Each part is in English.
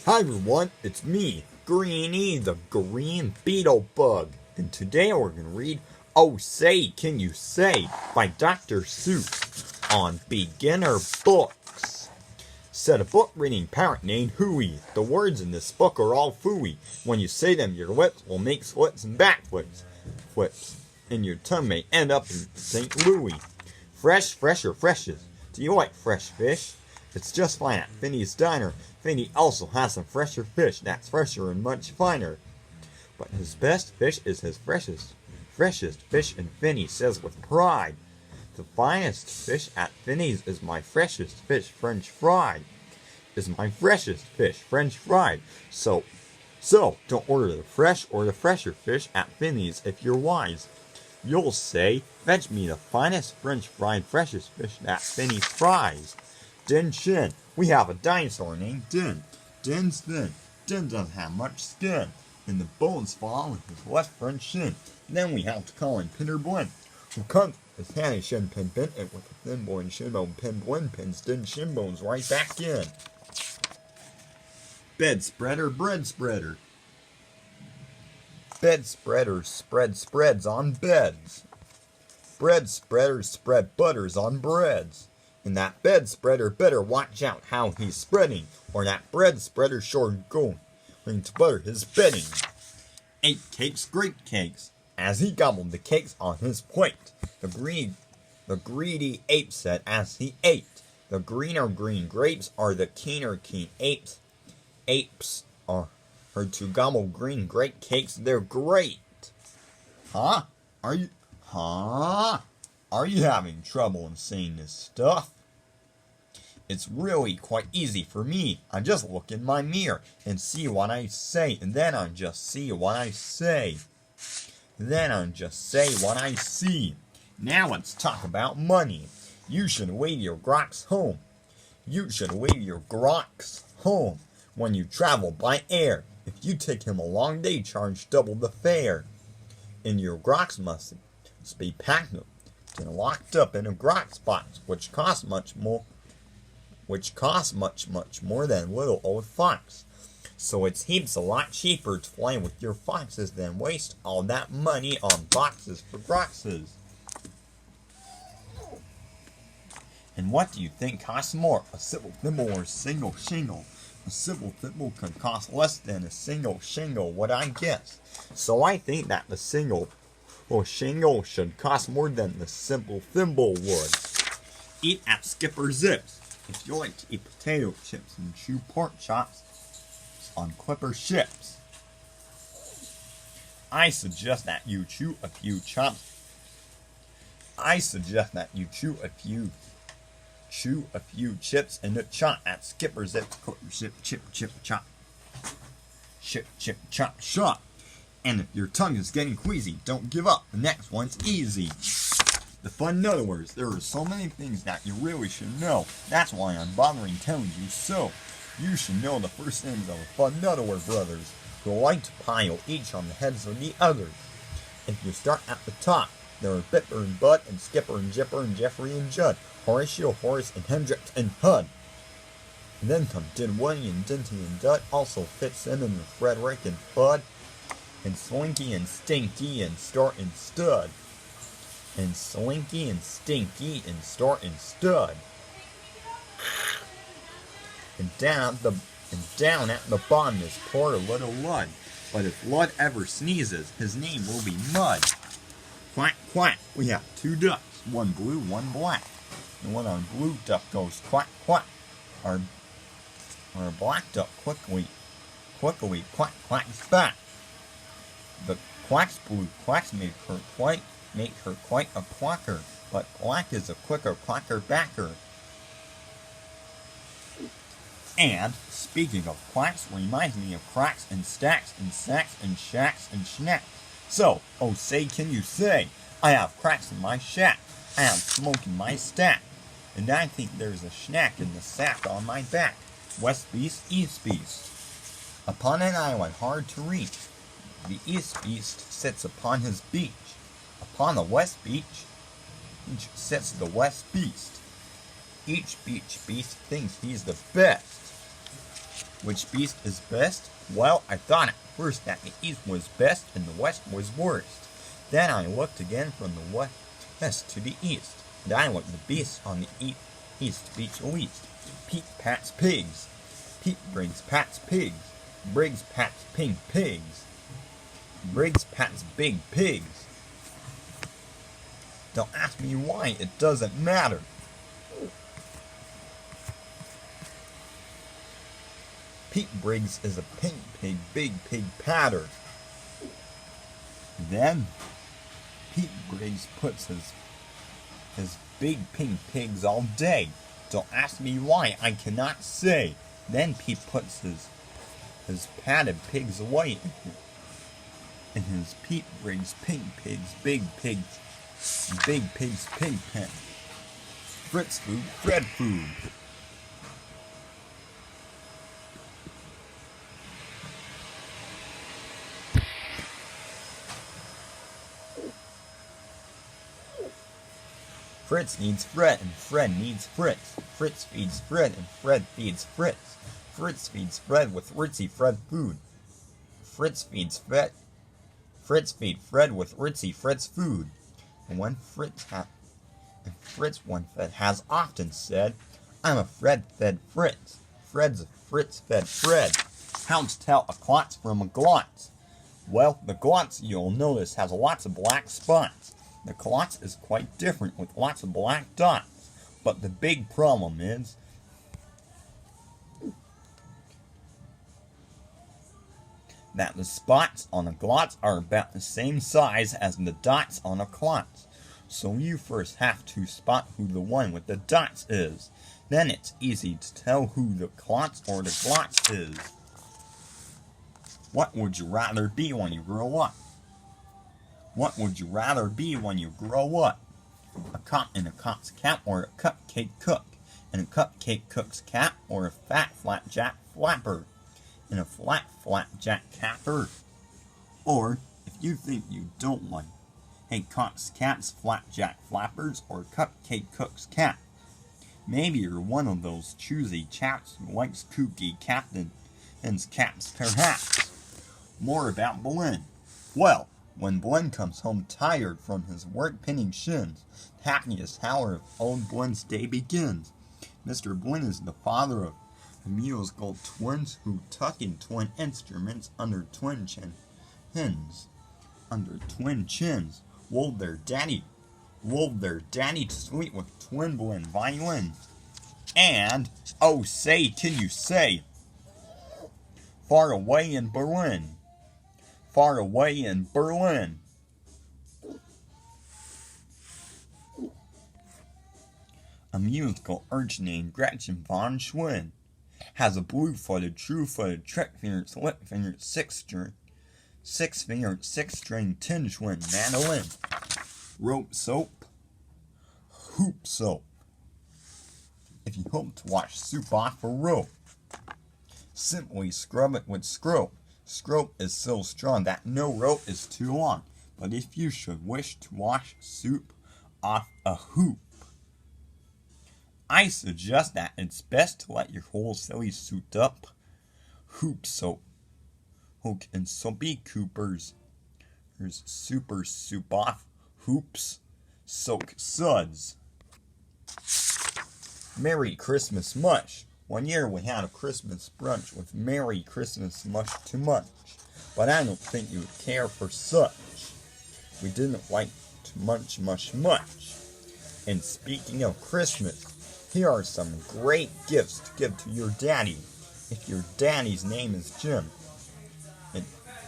Hi everyone, it's me, Greenie, the green Beetlebug, and today we're going to read Oh Say Can You Say by Dr. Seuss on Beginner Books. Said a book reading parrot named Hooey. The words in this book are all phooey. When you say them, your lips will make splits and backflips. And your tongue may end up in St. Louis. Fresh, fresher, freshest. Do you like fresh fish? It's just fine at Finney's Diner. Finney also has some fresher fish that's fresher and much finer. But his best fish is his freshest fish, and Finney says with pride. The finest fish at Finney's is my freshest fish, French fried. Is my freshest fish, French fried. So, don't order the fresh or the fresher fish at Finney's if you're wise. You'll say, fetch me the finest French fried freshest fish that Finney fries. Din Shin. We have a dinosaur named Din. Din's thin. Din doesn't have much skin. And the bones fall with his left front shin. Then we have to call him Pinner Blin, who comes with his handy shin pin, and with a thin boy and shin bone pin Blin pins Din shin bones right back in. Bed spreader, bread spreader. Bed spreaders spread spreads on beds. Bread spreaders spread butters on breads. And that bed spreader better watch out how he's spreading, or that bread spreader sure going to butter his bedding. Ate cakes, great cakes, as he gobbled the cakes on his plate. The greedy ape said as he ate, the greener green grapes are the keener keen apes. Apes are to gobble green great cakes, they're great. Huh? Are you having trouble in saying this stuff? It's really quite easy for me. I just look in my mirror and see what I say, and then I just see what I say. Then I just say what I see. Now let's talk about money. You should leave your grocks home. You should leave your grocks home when you travel by air. If you take him a long day, charge double the fare. And your grocks must be packed up and locked up in a grocks box, which costs much more than little old fox. So it's heaps a lot cheaper to fly with your foxes than waste all that money on boxes for groxes. And what do you think costs more, a simple thimble or a single shingle? A simple thimble could cost less than a single shingle, would I guess? So I think that the single shingle should cost more than the simple thimble would. Eat at Skipper Zip's. If you like to eat potato chips and chew pork chops on Clipper ships, I suggest that you chew a few chops. Chew a few chips and a chop at Skipper Zip's Clipper Ship, chip, chop. Chip, chop, shop. And if your tongue is getting queasy, don't give up. The next one's easy. The fun nut words. There are so many things that you really should know. That's why I'm bothering telling you so. You should know the first names of the fun Nutterware brothers, who like to pile each on the heads of the others. If you start at the top, there are Bipper and Bud, and Skipper and Jipper, and Jeffrey and Judd, Horatio, Horace, and Hendrix, and Hud. And then come Dinwiddie and Dinty and Dud, also Fitzsimmons and Frederick and Bud, and Slinky and Stinky and Start and Stud. And Slinky and Stinky and Start and Stud. And down at the bottom is poor little Lud. But if Lud ever sneezes, his name will be Mud. Quack, quack. We have two ducks, one blue, one black. And when our blue duck goes quack, quack, our black duck quickly quack, quacks back. The quack's blue quacks make her quite a quacker, but black is a quicker quacker backer. And, speaking of quacks, reminds me of cracks and stacks and sacks and shacks and snacks. So, oh say can you say, I have cracks in my shack, I have smoke in my stack, and I think there's a snack in the sack on my back. West beast, east beast. Upon an island hard to reach, the east beast sits upon his beach. Upon the west beach sits the west beast. Each beach beast thinks he's the best. Which beast is best? Well, I thought at first that the east was best and the west was worst. Then I looked again from the west to the east, and I looked the beasts on the east beach least. Pete pats pigs. Pete Briggs pats pigs. Briggs pats pink pigs. Briggs pats big pigs. Don't ask me why, it doesn't matter. Pete Briggs is a pink pig, big pig patter. Then Pete Briggs puts his big pink pigs all day. Don't ask me why, I cannot say. Then Pete puts his padded pigs away in his Pete Briggs pink pigs, big pig pen. Fritz food, Fred food. Fritz needs Fred, and Fred needs Fritz. Fritz feeds Fred, and Fred feeds Fritz. Fritz feeds Fred with Ritzy Fred food. Fritz feeds Fred with Ritzy Fred's food. And when Fritz one fed has often said, I'm a Fred-fed Fritz. Fred's a Fritz-fed Fred. Hounds tell a klotz from a glotz. Well, the glotz, you'll notice, has lots of black spots. The klotz is quite different with lots of black dots. But the big problem is that the spots on a glotz are about the same size as the dots on a klotz. So you first have to spot who the one with the dots is. Then it's easy to tell who the klotz or the glotz is. What would you rather be when you grow up? What would you rather be when you grow up? A cop in a cop's cap or a cupcake cook? In a cupcake cook's cap or a fat flapjack flapper? In a flat flapjack capper? Or, if you think you don't like a cop's cap's flapjack flappers or cupcake cook's cap, maybe you're one of those choosy chaps who likes kooky captain's caps perhaps. More about Blinn. Well, when Blinn comes home tired from his work pinning shins, the happiest hour of old Blinn's day begins. Mr. Blinn is the father of musical twins who tuck in twin instruments under twin chins. Under twin chins, lulled their daddy to sleep with twin Blinn violins. And, oh say, can you say, far away in Berlin. Far away in Berlin. A musical urchin named Gretchen von Schwinn has a blue-footed, true-footed, trick-fingered, slip-fingered, six-fingered, six-string tin-twin mandolin. Rope soap, hoop soap. If you hope to wash soup off a rope, simply scrub it with scrope. Scrope is so strong that no rope is too long. But if you should wish to wash soup off a hoop, I suggest that it's best to let your whole silly suit up hoop soap. Hook and soapy coopers. Here's super soup off hoops. Soak suds. Merry Christmas mush. One year we had a Christmas brunch with Merry Christmas mush too much, but I don't think you would care for such. We didn't like to munch much. And speaking of Christmas, here are some great gifts to give to your daddy. If your daddy's name is Jim, and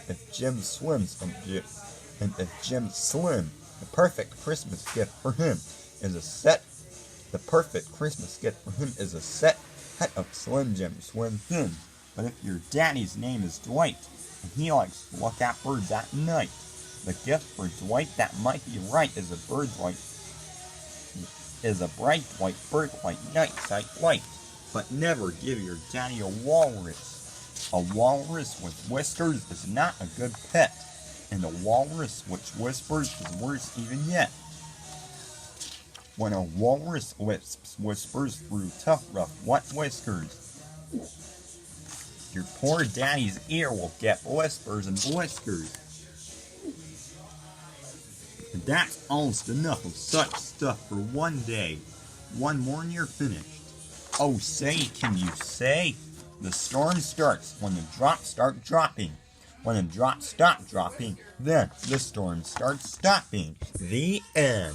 if Jim swims, and if Jim slim, the perfect Christmas gift for him is a set. The perfect Christmas gift for him is a set of Slim Jim swim fins. But if your daddy's name is Dwight, and he likes to look at birds at night, the gift for Dwight that might be right is a bright white bird white night sight light. But never give your daddy a walrus. A walrus with whiskers is not a good pet, and a walrus which whispers is worse even yet. When a walrus whispers through tough, rough, wet whiskers, your poor daddy's ear will get blisters and blisters. And that's almost enough of such stuff for one day. One morning you're finished. Oh, say, can you say? The storm starts when the drops start dropping. When the drops stop dropping, then the storm starts stopping. The end.